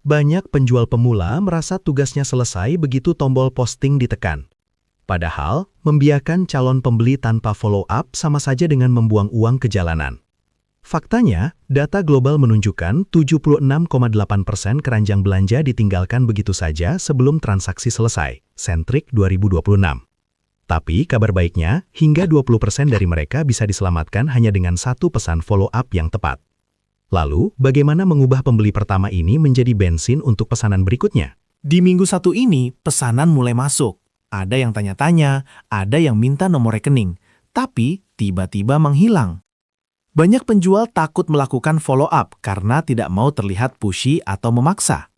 Banyak penjual pemula merasa tugasnya selesai begitu tombol posting ditekan. Padahal, membiarkan calon pembeli tanpa follow-up sama saja dengan membuang uang ke jalanan. Faktanya, data global menunjukkan 76,8% keranjang belanja ditinggalkan begitu saja sebelum transaksi selesai, Centric 2026. Tapi kabar baiknya, hingga 20% dari mereka bisa diselamatkan hanya dengan satu pesan follow-up yang tepat. Lalu, bagaimana mengubah pembeli pertama ini menjadi bensin untuk pesanan berikutnya? Di minggu 1 ini, pesanan mulai masuk. Ada yang tanya-tanya, ada yang minta nomor rekening, tapi tiba-tiba menghilang. Banyak penjual takut melakukan follow-up karena tidak mau terlihat pushy atau memaksa.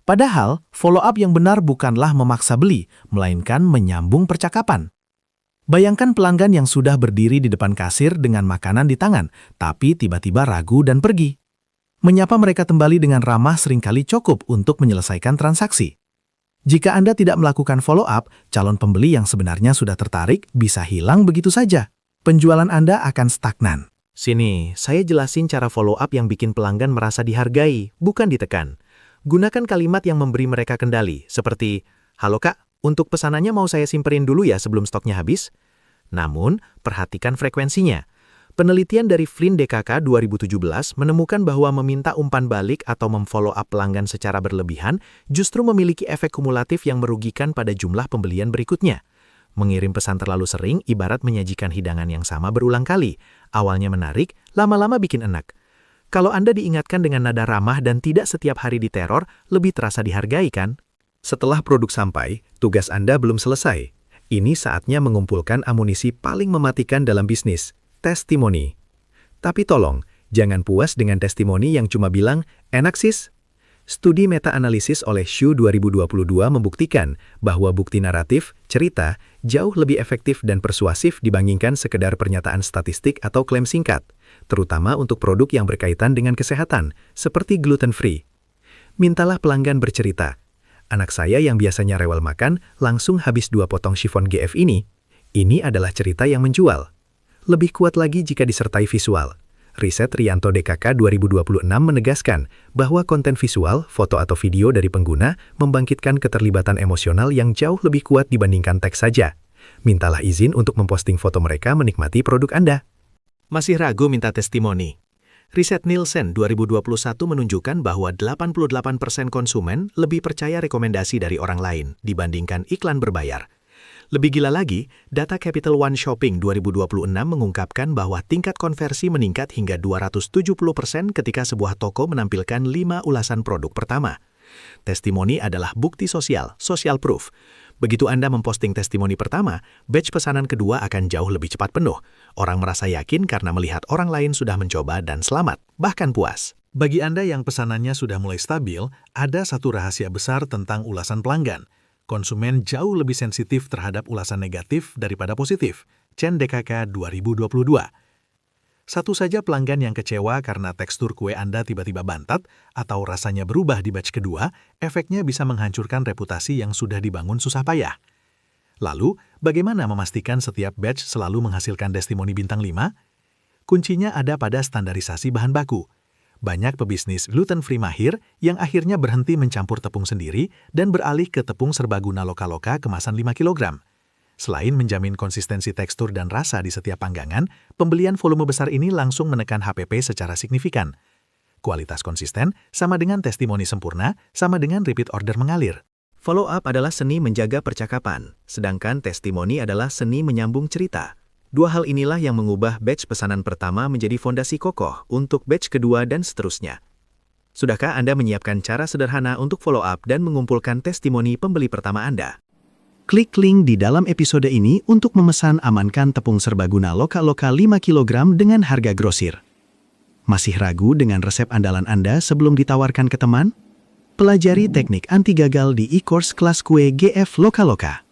Padahal, follow-up yang benar bukanlah memaksa beli, melainkan menyambung percakapan. Bayangkan pelanggan yang sudah berdiri di depan kasir dengan makanan di tangan, tapi tiba-tiba ragu dan pergi. Menyapa mereka kembali dengan ramah seringkali cukup untuk menyelesaikan transaksi. Jika Anda tidak melakukan follow-up, calon pembeli yang sebenarnya sudah tertarik bisa hilang begitu saja. Penjualan Anda akan stagnan. Sini, saya jelasin cara follow-up yang bikin pelanggan merasa dihargai, bukan ditekan. Gunakan kalimat yang memberi mereka kendali, seperti, "Halo Kak, untuk pesanannya mau saya simperin dulu ya sebelum stoknya habis?" Namun, perhatikan frekuensinya. Penelitian dari Flynn DKK 2017 menemukan bahwa meminta umpan balik atau memfollow up pelanggan secara berlebihan justru memiliki efek kumulatif yang merugikan pada jumlah pembelian berikutnya. Mengirim pesan terlalu sering ibarat menyajikan hidangan yang sama berulang kali. Awalnya menarik, lama-lama bikin enak. Kalau Anda diingatkan dengan nada ramah dan tidak setiap hari diteror, lebih terasa dihargai kan? Setelah produk sampai, tugas Anda belum selesai. Ini saatnya mengumpulkan amunisi paling mematikan dalam bisnis. Testimoni. Tapi tolong, jangan puas dengan testimoni yang cuma bilang, "Enak sis." Studi meta-analisis oleh Shu 2022 membuktikan bahwa bukti naratif, cerita, jauh lebih efektif dan persuasif dibandingkan sekedar pernyataan statistik atau klaim singkat, terutama untuk produk yang berkaitan dengan kesehatan, seperti gluten-free. Mintalah pelanggan bercerita. "Anak saya yang biasanya rewel makan, langsung habis 2 potong chiffon GF ini. Ini adalah cerita yang menjual." Lebih kuat lagi jika disertai visual. Riset Rianto DKK 2026 menegaskan bahwa konten visual, foto atau video dari pengguna membangkitkan keterlibatan emosional yang jauh lebih kuat dibandingkan teks saja. Mintalah izin untuk memposting foto mereka menikmati produk Anda. Masih ragu minta testimoni? Riset Nielsen 2021 menunjukkan bahwa 88% konsumen lebih percaya rekomendasi dari orang lain dibandingkan iklan berbayar. Lebih gila lagi, data Capital One Shopping 2026 mengungkapkan bahwa tingkat konversi meningkat hingga 270% ketika sebuah toko menampilkan 5 ulasan produk pertama. Testimoni adalah bukti sosial, social proof. Begitu Anda memposting testimoni pertama, batch pesanan kedua akan jauh lebih cepat penuh. Orang merasa yakin karena melihat orang lain sudah mencoba dan selamat, bahkan puas. Bagi Anda yang pesanannya sudah mulai stabil, ada satu rahasia besar tentang ulasan pelanggan. Konsumen jauh lebih sensitif terhadap ulasan negatif daripada positif. Chen DKK 2022. Satu saja pelanggan yang kecewa karena tekstur kue Anda tiba-tiba bantat atau rasanya berubah di batch kedua, efeknya bisa menghancurkan reputasi yang sudah dibangun susah payah. Lalu, bagaimana memastikan setiap batch selalu menghasilkan testimoni bintang 5? Kuncinya ada pada standarisasi bahan baku. Banyak pebisnis gluten-free mahir yang akhirnya berhenti mencampur tepung sendiri dan beralih ke tepung serbaguna loka-loka kemasan 5 kg. Selain menjamin konsistensi tekstur dan rasa di setiap panggangan, pembelian volume besar ini langsung menekan HPP secara signifikan. Kualitas konsisten sama dengan testimoni sempurna, sama dengan repeat order mengalir. Follow-up adalah seni menjaga percakapan, sedangkan testimoni adalah seni menyambung cerita. Dua hal inilah yang mengubah batch pesanan pertama menjadi fondasi kokoh untuk batch kedua dan seterusnya. Sudahkah Anda menyiapkan cara sederhana untuk follow-up dan mengumpulkan testimoni pembeli pertama Anda? Klik link di dalam episode ini untuk memesan amankan tepung serbaguna loka-loka 5 kg dengan harga grosir. Masih ragu dengan resep andalan Anda sebelum ditawarkan ke teman? Pelajari teknik anti gagal di e-course kelas kue GF Loka-Loka.